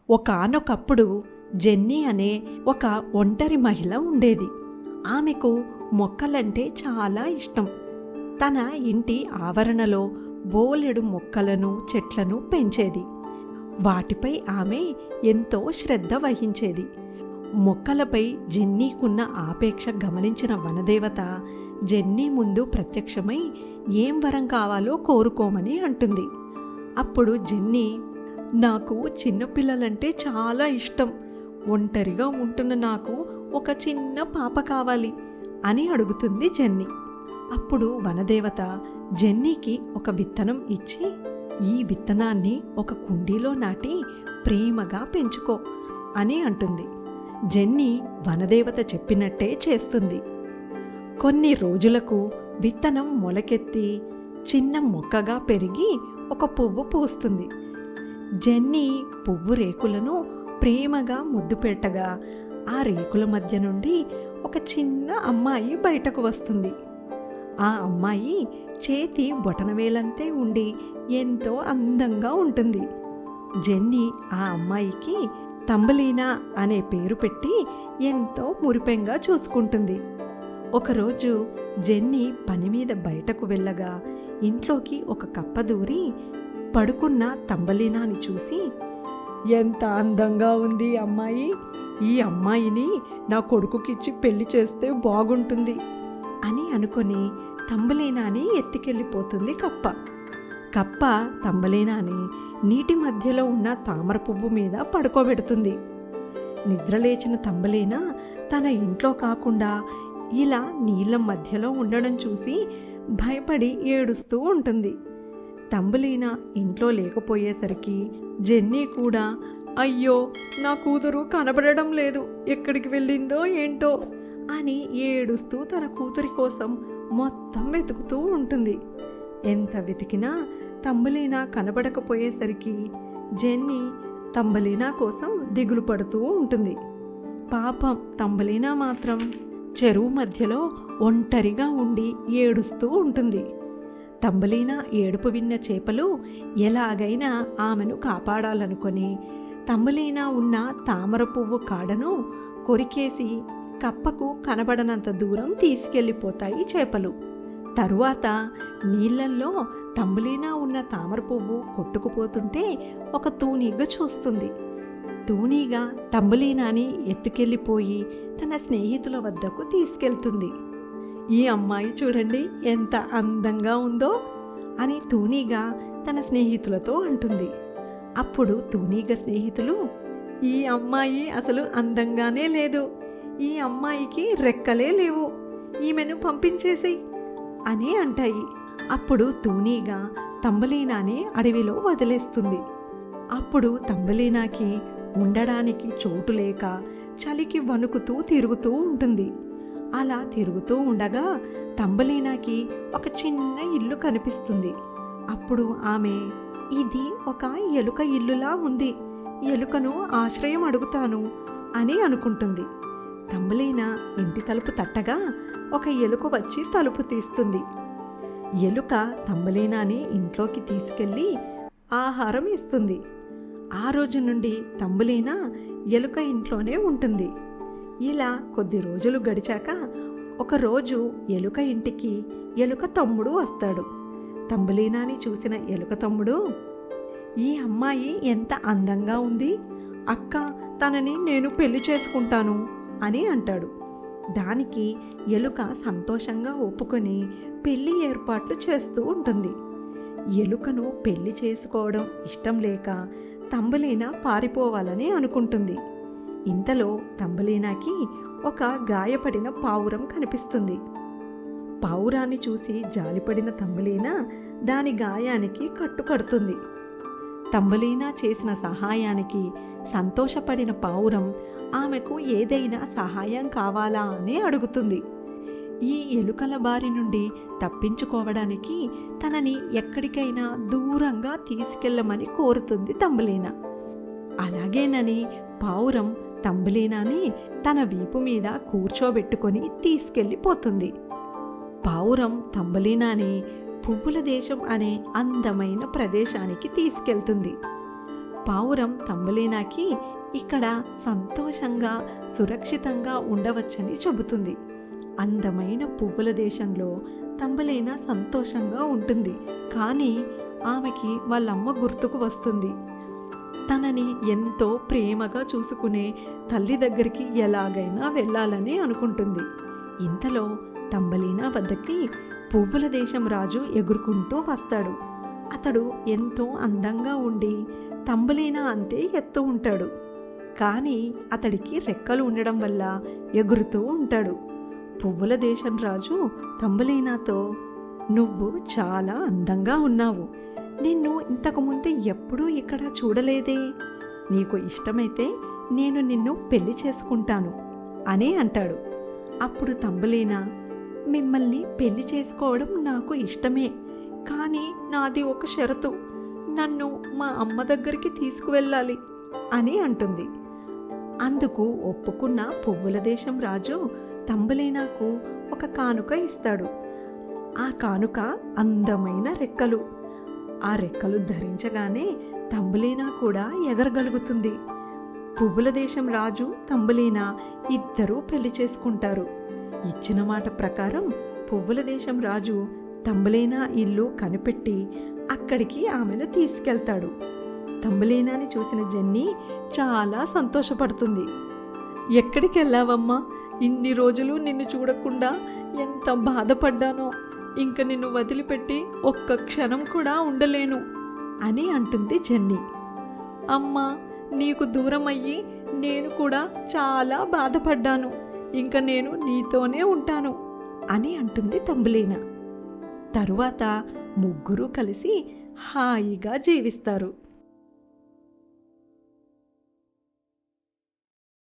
ఒకానొకప్పుడు జెన్నీ అనే ఒక ఒంటరి మహిళ ఉండేది. ఆమెకు మొక్కలంటే చాలా ఇష్టం. తన ఇంటి ఆవరణలో బోలెడు మొక్కలను చెట్లను పెంచేది. వాటిపై ఆమె ఎంతో శ్రద్ధ వహించేది. మొక్కలపై జెన్నీకున్న ఆపేక్ష గమనించిన వనదేవత జెన్నీ ముందు ప్రత్యక్షమై ఏం వరం కావాలో కోరుకోమని అంటుంది. అప్పుడు జెన్నీ, నాకు చిన్నపిల్లలంటే చాలా ఇష్టం. ఒంటరిగా ఉంటున్న నాకు ఒక చిన్న పాప కావాలి అని అడుగుతుంది జెన్నీ. అప్పుడు వనదేవత జెన్నీకి ఒక విత్తనం ఇచ్చి, ఈ విత్తనాన్ని ఒక కుండీలో నాటి ప్రేమగా పెంచుకో అని అంటుంది. జెన్నీ వనదేవత చెప్పినట్టే చేస్తుంది. కొన్ని రోజులకు విత్తనం మొలకెత్తి చిన్న మొక్కగా పెరిగి ఒక పువ్వు పూస్తుంది. జెన్నీ పువ్వు రేకులను ప్రేమగా ముద్దు పెట్టగా ఆ రేకుల మధ్య నుండి ఒక చిన్న అమ్మాయి బయటకు వస్తుంది. ఆ అమ్మాయి చేతి బొటనవేలంతే ఉండి ఎంతో అందంగా ఉంటుంది. జెన్నీ ఆ అమ్మాయికి తంబలీనా అనే పేరు పెట్టి ఎంతో మురిపెంగా చూసుకుంటుంది. ఒకరోజు జెన్నీ పని మీద బయటకు వెళ్ళగా ఇంట్లోకి ఒక కప్ప దూరి పడుకున్న తంబలీనాని చూసి, ఎంత అందంగా ఉంది అమ్మాయి, ఈ అమ్మాయిని నా కొడుకుకిచ్చి పెళ్లి చేస్తే బాగుంటుంది అని అనుకొని తంబలీనాని ఎత్తికెళ్ళిపోతుంది కప్ప. కప్ప తంబలీనాని నీటి మధ్యలో ఉన్న తామర పువ్వు మీద పడుకోబెడుతుంది. నిద్రలేచిన తంబలీనా తన ఇంట్లో కాకుండా ఇలా నీళ్ళ మధ్యలో ఉండడం చూసి భయపడి ఏడుస్తూ ఉంటుంది. తంబలీనా ఇంట్లో లేకపోయేసరికి జెన్నీ కూడా, అయ్యో నా కూతురు కనబడడం లేదు, ఎక్కడికి వెళ్ళిందో ఏంటో అని ఏడుస్తూ తన కూతురి కోసం మొత్తం వెతుకుతూ ఉంటుంది. ఎంత వెతికినా తంబలీనా కనబడకపోయేసరికి జెన్నీ తంబలీనా కోసం దిగులు పడుతూ ఉంటుంది. పాపం తంబలీనా మాత్రం చెరువు మధ్యలో ఒంటరిగా ఉండి ఏడుస్తూ ఉంటుంది. తంబలీనా ఏడుపు విన్న చేపలు ఎలాగైనా ఆమెను కాపాడాలనుకొని తంబలీనా ఉన్న తామర పువ్వు కాడను కొరికేసి కప్పకు కనబడనంత దూరం తీసుకెళ్ళిపోతాయి చేపలు. తరువాత నీళ్లల్లో తంబలీనా ఉన్న తామర పువ్వు కొట్టుకుపోతుంటే ఒక తూనీగ చూస్తుంది. తూనీగ తంబలీనాని ఎత్తుకెళ్ళిపోయి తన స్నేహితుల వద్దకు తీసుకెళ్తుంది. ఈ అమ్మాయి చూడండి ఎంత అందంగా ఉందో అని తూనీగ తన స్నేహితులతో అంటుంది. అప్పుడు తూనీగ స్నేహితులు, ఈ అమ్మాయి అసలు అందంగానే లేదు, ఈ అమ్మాయికి రెక్కలే లేవు, ఈమెను పంపించేసేయ్ అని అంటాయి. అప్పుడు తూనీగ తంబలీనాని అడవిలో వదిలేస్తుంది. అప్పుడు తంబలీనాకి ఉండడానికి చోటు లేక చలికి వణుకుతూ తిరుగుతూ ఉంటుంది. అలా తిరుగుతూ ఉండగా తంబలీనాకి ఒక చిన్న ఇల్లు కనిపిస్తుంది. అప్పుడు ఆమె, ఇది ఒక ఎలుక ఇల్లులా ఉంది, ఎలుకను ఆశ్రయం అడుగుతాను అని అనుకుంటుంది. తంబలీనా ఇంటి తలుపు తట్టగా ఒక ఎలుక వచ్చి తలుపు తీస్తుంది. ఎలుక తంబలీనాని ఇంట్లోకి తీసుకెళ్ళి ఆహారం ఇస్తుంది. ఆ రోజు నుండి తంబలీనా ఎలుక ఇంట్లోనే ఉంటుంది. ఇలా కొద్ది రోజులు గడిచాక ఒకరోజు ఎలుక ఇంటికి ఎలుక తమ్ముడు వస్తాడు. తంబలీనాని చూసిన ఎలుక తమ్ముడు, ఈ అమ్మాయి ఎంత అందంగా ఉంది, అక్క తనని నేను పెళ్లి చేసుకుంటాను అని అంటాడు. దానికి ఎలుక సంతోషంగా ఒప్పుకొని పెళ్లి ఏర్పాట్లు చేస్తూ ఉంటుంది. ఎలుకను పెళ్లి చేసుకోవడం ఇష్టం లేక తంబలీనా పారిపోవాలని అనుకుంటుంది. ఇంతలో తంబలీనాకి ఒక గాయపడిన పావురం కనిపిస్తుంది. పావురాన్ని చూసి జాలిపడిన తంబలీనా దాని గాయానికి కట్టుకడుతుంది. తంబలీనా చేసిన సహాయానికి సంతోషపడిన పావురం ఆమెకు ఏదైనా సహాయం కావాలా అని అడుగుతుంది. ఈ ఎలుకల బారి నుండి తప్పించుకోవడానికి తనని ఎక్కడికైనా దూరంగా తీసుకెళ్ళమని కోరుతుంది తంబలీనా. అలాగేనని పావురం తంబలీనాని తన వీపు మీద కూర్చోబెట్టుకొని తీసుకెళ్ళిపోతుంది. పావురం తంబలీనాని పువ్వుల దేశం అనే అందమైన ప్రదేశానికి తీసుకెళ్తుంది. పావురం తంబలీనాకి ఇక్కడ సంతోషంగా సురక్షితంగా ఉండవచ్చని చెబుతుంది. అందమైన పువ్వుల దేశంలో తంబలీనా సంతోషంగా ఉంటుంది. కానీ ఆమెకి వాళ్ళమ్మ గుర్తుకు వస్తుంది. తనని ఎంతో ప్రేమగా చూసుకునే తల్లి దగ్గరికి ఎలాగైనా వెళ్ళాలని అనుకుంటుంది. ఇంతలో తంబలీనా వద్దకి పువ్వుల దేశం రాజు ఎగురుకుంటూ వస్తాడు. అతడు ఎంతో అందంగా ఉండి తంబలీనా అంతే ఎత్తు ఉంటాడు. కానీ అతడికి రెక్కలు ఉండడం వల్ల ఎగురుతూ ఉంటాడు. పువ్వుల దేశం రాజు తంబలీనాతో, "నువ్వు చాలా అందంగా ఉన్నావు. నిన్ను ఇంతకుముందు ఎప్పుడూ ఇక్కడ చూడలేదే. నీకు ఇష్టమైతే నేను నిన్ను పెళ్లి చేసుకుంటాను" అని అంటాడు. అప్పుడు తంబలీనా, "మిమ్మల్ని పెళ్లి చేసుకోవడం నాకు ఇష్టమే, కానీ నాది ఒక షరతు. నన్ను మా అమ్మ దగ్గరికి తీసుకువెళ్ళాలి" అని అంటుంది. అందుకు ఒప్పుకున్న పువ్వుల దేశం రాజు తంబలీనాకు ఒక కానుక ఇస్తాడు. ఆ కానుక అందమైన రెక్కలు. ఆ రెక్కలు ధరించగానే తంబలీనా కూడా ఎగరగలుగుతుంది. పువ్వుల దేశం రాజు తంబలీనా ఇద్దరూ పెళ్లి చేసుకుంటారు. ఇచ్చిన మాట ప్రకారం పువ్వుల దేశం రాజు తంబలీనా ఇల్లు కనిపెట్టి అక్కడికి ఆమెను తీసుకెళ్తాడు. తంబలీనాని చూసిన జెన్నీ చాలా సంతోషపడుతుంది. "ఎక్కడికి వెళ్ళావమ్మా? ఇన్ని రోజులు నిన్ను చూడకుండా ఎంత బాధపడ్డానో. ఇంక నిన్ను వదిలిపెట్టి ఒక్క క్షణం కూడా ఉండలేను" అని అంటుంది జెన్నీ. "అమ్మా, నీకు దూరం అయ్యి నేను కూడా చాలా బాధపడ్డాను. ఇంక నేను నీతోనే ఉంటాను" అని అంటుంది తంబలీనా. తరువాత ముగ్గురు కలిసి హాయిగా జీవిస్తారు.